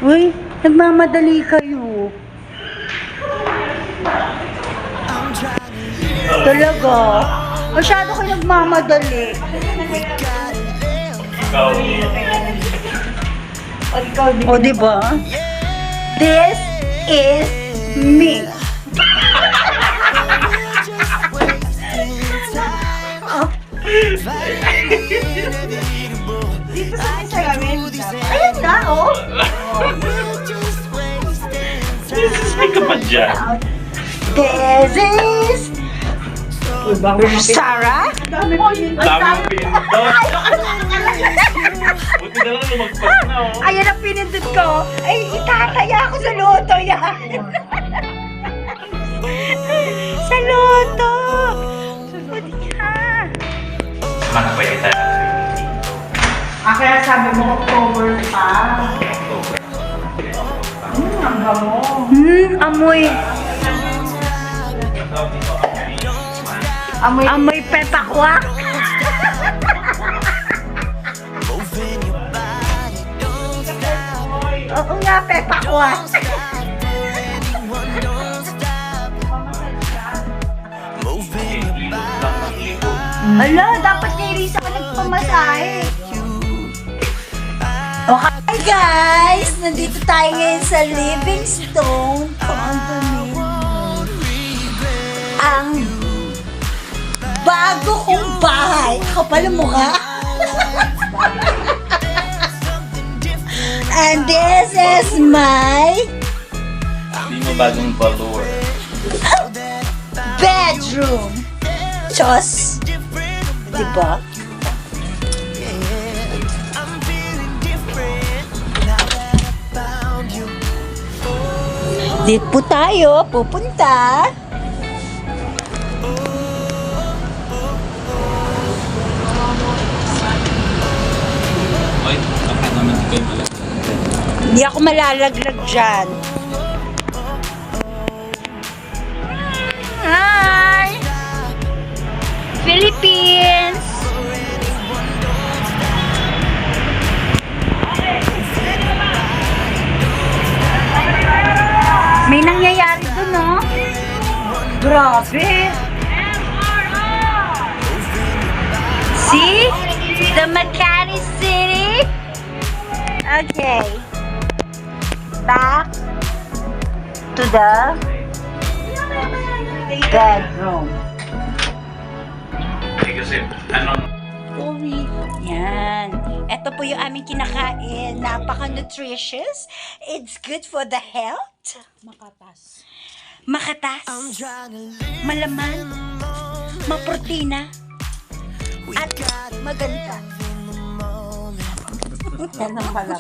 Uy, nagmamadali kayo. Talaga? Masyado kayo nagmamadali. O, diba? This is me. Dito sa Instagram. Ayan na, oh. Ay ka pa dyan. This is Sarah. Dami mo pinindot. Buti na lang lumagpas na, oh. Ayan ang pinindot ko. Ay, itataya ako sa loto yan. Sa loto. Buti ka. Makapaya tayo. Kaya sabi mo, October pa. Ang gamo. Amoy. Amoy petakwak. Oo nga, petakwak. Hala, dapat kay Risa ka nagpamasahe. Okay. Hi guys! Nandito tayo ngayon sa Livingstone Condominium. Ang bago kong bahay. Kapal ang mukha. And this is my Hindi mo bagong follower. bedroom. Chos. Diba? Dito po tayo pupunta. Ay, baka naman di kayo malas. Hindi ako malalaglag dyan. Hi! Philippines! May nangyayari doon, no? Grabe! See? The Makati City? Okay. Back to the bedroom. Kasi, ano? Sorry. Yan. Ito po yung aming kinakain. Napaka-nutritious. It's good for the health. Makatas. Makatas. Malaman. Maprotina. At maganda. Yan ang pala.